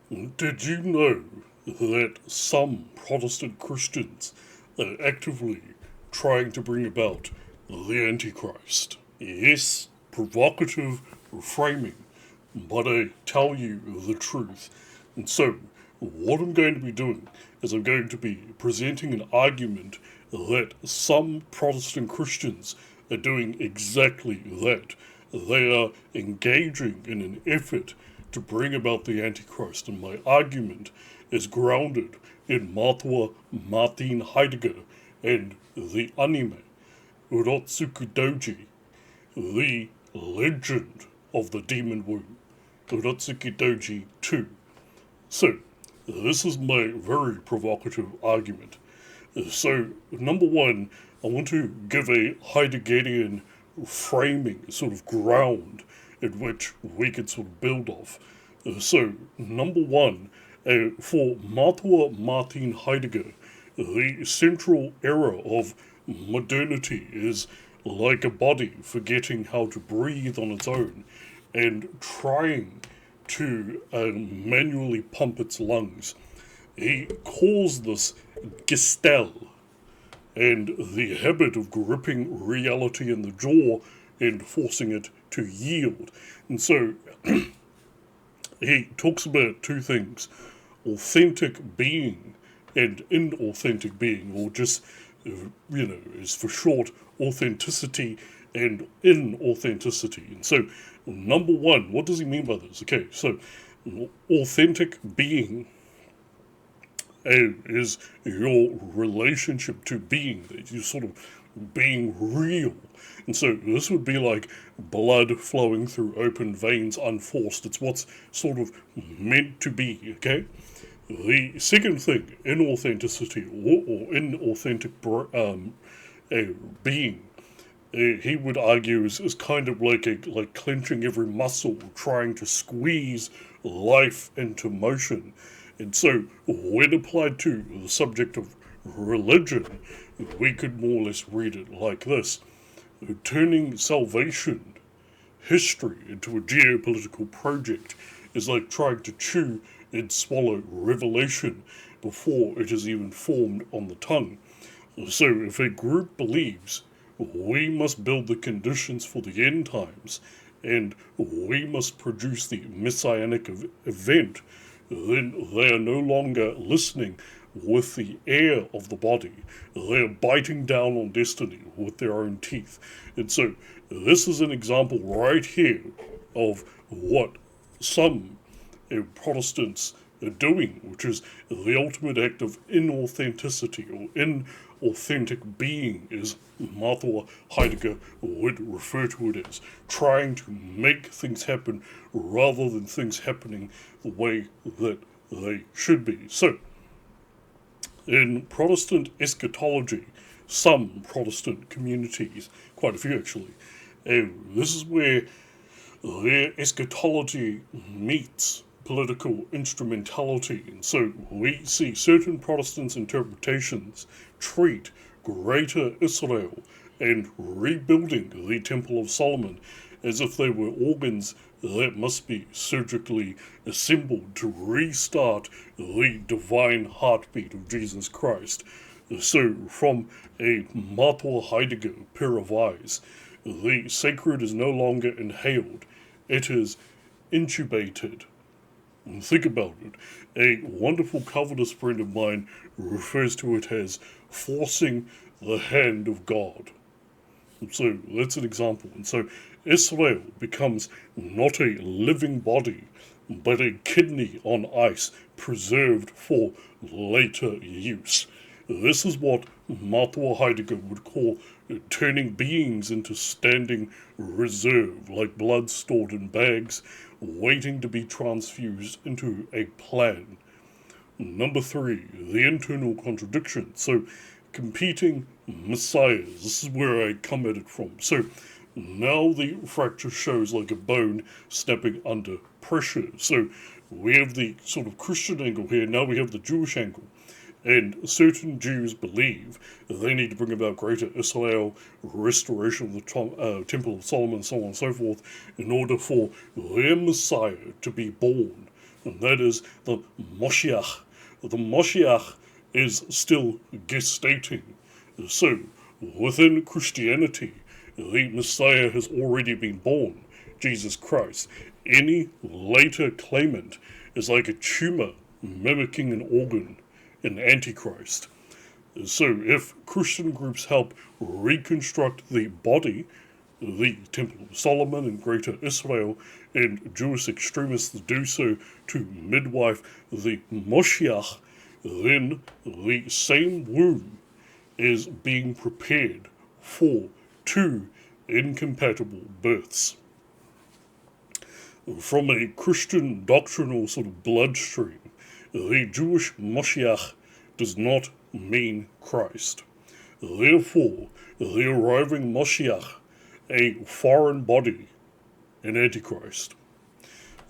Did you know that some Protestant Christians are actively trying to bring about the Antichrist? Yes, provocative framing, but I tell you the truth. And so, what I'm going to be doing is I'm going to be presenting an argument that some Protestant Christians are doing exactly that. They are engaging in an effort to bring about the Antichrist, and my argument is grounded in Martin Heidegger and the anime Urotsukidoji, the legend of the demon womb, Urotsukidoji 2. So, this is my very provocative argument. So, number one, I want to give a Heideggerian framing, sort of ground in which we can sort of build off. So, number one, for Martin Heidegger, the central error of modernity is like a body forgetting how to breathe on its own and trying to manually pump its lungs. He calls this Gestell, and the habit of gripping reality in the jaw and forcing it to yield. And so he talks about two things: authentic being and inauthentic being, or just, is for short authenticity and inauthenticity. And so, number one, what does he mean by this? Okay, so authentic being is your relationship to being, that you sort of being real. And so this would be like blood flowing through open veins unforced. It's what's sort of meant to be, okay? The second thing, inauthenticity or inauthentic being, he would argue is kind of like clenching every muscle, trying to squeeze life into motion. And so, when applied to the subject of religion, we could more or less read it like this: turning salvation history into a geopolitical project is like trying to chew and swallow revelation before it is even formed on the tongue. So, if a group believes we must build the conditions for the end times and we must produce the messianic event, then they are no longer listening with the air of the body. They are biting down on destiny with their own teeth. And so, this is an example right here of what some Protestants are doing, which is the ultimate act of inauthenticity or inauthentic being, as Martha Heidegger would refer to it as, trying to make things happen rather than things happening the way that they should be. So, in Protestant eschatology, some Protestant communities, quite a few actually, this is where their eschatology meets political instrumentality. And so we see certain Protestants' interpretations treat Greater Israel and rebuilding the Temple of Solomon as if they were organs that must be surgically assembled to restart the divine heartbeat of Jesus Christ. So, from a Martha Heidegger pair of eyes, the sacred is no longer inhaled, it is intubated. And think about it. A wonderful Calvinist friend of mine refers to it as forcing the hand of God. And so that's an example. And so Israel becomes not a living body, but a kidney on ice preserved for later use. This is what Martha Heidegger would call turning beings into standing reserve, like blood stored in bags, waiting to be transfused into a plan. Number three, the internal contradiction. So, competing messiahs. This is where I come at it from. So, now the fracture shows like a bone snapping under pressure. So, we have the sort of Christian angle here, now we have the Jewish angle. And certain Jews believe that they need to bring about greater Israel, restoration of the Temple of Solomon, so on and so forth, in order for their Messiah to be born. and that is the Moshiach. The Moshiach is still gestating. So, within Christianity, the Messiah has already been born, Jesus Christ. Any later claimant is like a tumor mimicking an organ, an Antichrist. So if Christian groups help reconstruct the body, the Temple of Solomon in Greater Israel, and Jewish extremists do so to midwife the Moshiach, then the same womb is being prepared for two incompatible births. From a Christian doctrinal sort of bloodstream, the Jewish Moshiach does not mean Christ. Therefore, the arriving Moshiach, a foreign body, an Antichrist.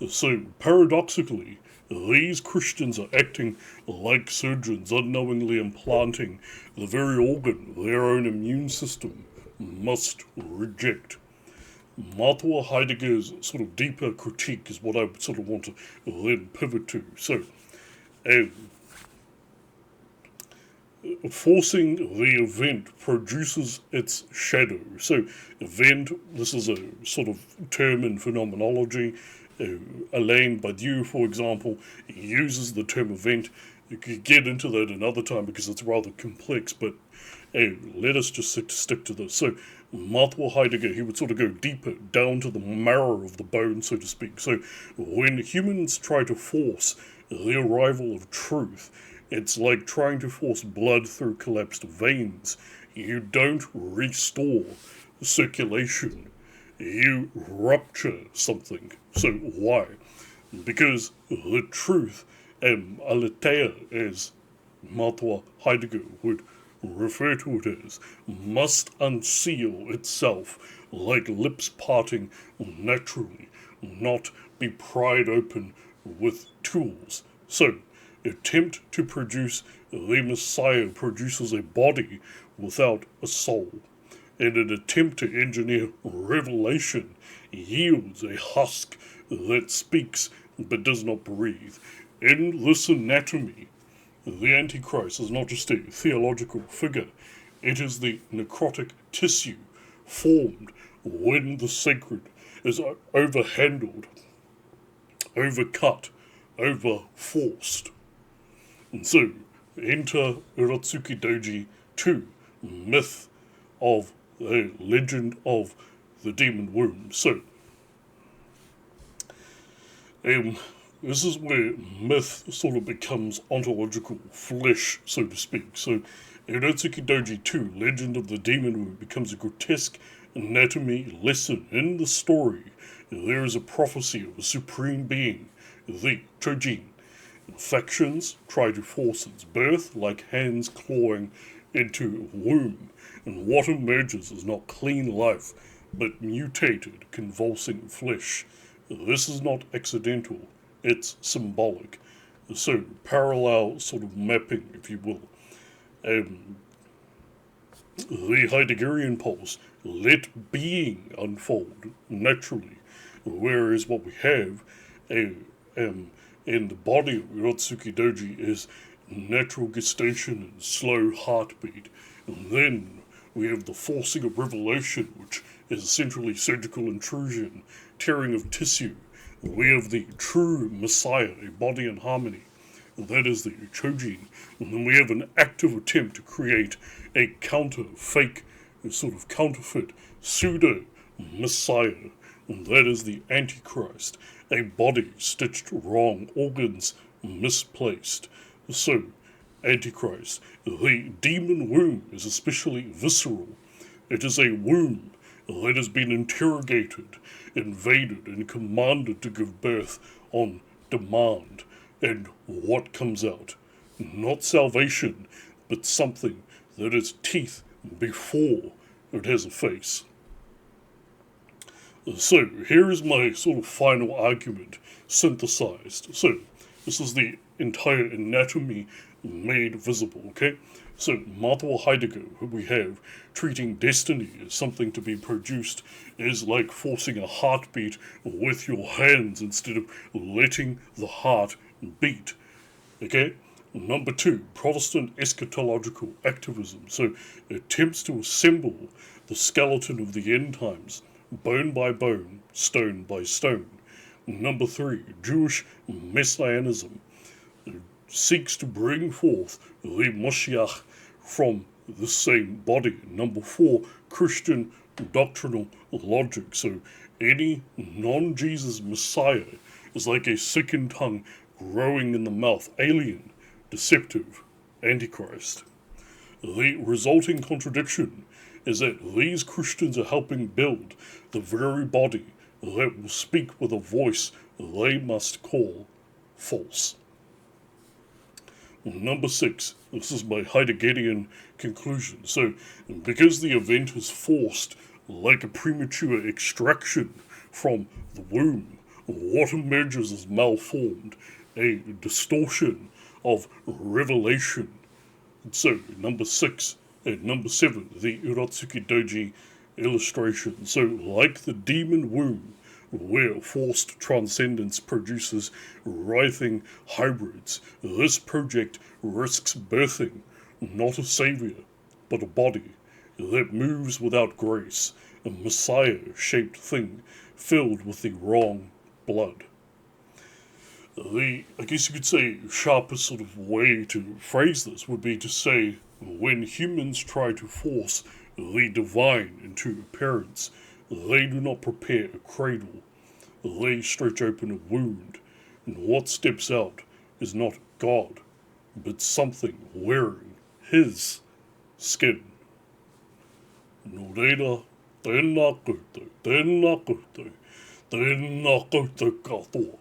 So, paradoxically, these Christians are acting like surgeons, unknowingly implanting the very organ their own immune system must reject. Matua Heidegger's sort of deeper critique is what I sort of want to then pivot to. So, forcing the event produces its shadow. So, event, this is a sort of term in phenomenology. Alain Badiou, for example, uses the term event. You could get into that another time because it's rather complex, but let us just stick to this. So, Matua Heidegger, he would sort of go deeper, down to the marrow of the bone, so to speak. So, when humans try to force the arrival of truth, it's like trying to force blood through collapsed veins. You don't restore circulation. You rupture something. So why? Because the truth, aletheia, as Matua Heidegger would refer to it as, must unseal itself like lips parting naturally, not be pried open with tools. So, attempt to produce the Messiah produces a body without a soul, and an attempt to engineer revelation yields a husk that speaks but does not breathe. In this anatomy, the Antichrist is not just a theological figure, it is the necrotic tissue formed when the sacred is overhandled, overcut, overforced. And so, enter Urotsuki Doji 2, myth of the legend of the demon womb. So, this is where myth sort of becomes ontological flesh, so to speak. So, Urotsuki Doji 2, Legend of the Demon Womb, becomes a grotesque anatomy lesson. In the story, there is a prophecy of a supreme being, the Chojin. Factions try to force its birth, like hands clawing into a womb, and what emerges is not clean life, but mutated, convulsing flesh. This is not accidental, it's symbolic. So, parallel sort of mapping, if you will. The Heideggerian pulse, let being unfold naturally, whereas what we have in the body of Urotsuki Doji is natural gestation and slow heartbeat. And then we have the forcing of revelation, which is essentially surgical intrusion, tearing of tissue. We have the true Messiah, a body in harmony. And that is the Chojin. And then we have an active attempt to create a fake, sort of counterfeit, pseudo-Messiah. And that is the Antichrist. A body stitched wrong, organs misplaced. So, Antichrist. The demon womb is especially visceral. It is a womb that has been interrogated, invaded, and commanded to give birth on demand. And what comes out? Not salvation, but something that has teeth before it has a face. So, here is my sort of final argument synthesized. So, this is the entire anatomy made visible, okay? So Matua Heidegger, who we have, treating destiny as something to be produced is like forcing a heartbeat with your hands instead of letting the heart beat, okay? Number two, Protestant eschatological activism. So attempts to assemble the skeleton of the end times, bone by bone, stone by stone. Number three, Jewish messianism seeks to bring forth the Moshiach from the same body. Number four, Christian doctrinal logic. So any non-Jesus Messiah is like a second tongue growing in the mouth, alien, deceptive, Antichrist. The resulting contradiction is that these Christians are helping build the very body that will speak with a voice they must call false. Number six, this is my Heideggerian conclusion. So, because the event is forced like a premature extraction from the womb, what emerges is malformed, a distortion of revelation. So, number six and number seven, the Uratsuki Doji illustration. So, like the demon womb, where forced transcendence produces writhing hybrids, this project risks birthing not a savior, but a body that moves without grace, a Messiah-shaped thing filled with the wrong blood. I guess you could say, sharpest sort of way to phrase this would be to say, when humans try to force the divine into appearance, they do not prepare a cradle. They stretch open a wound, and what steps out is not God, but something wearing his skin. No reira, tēnā koutou katoa.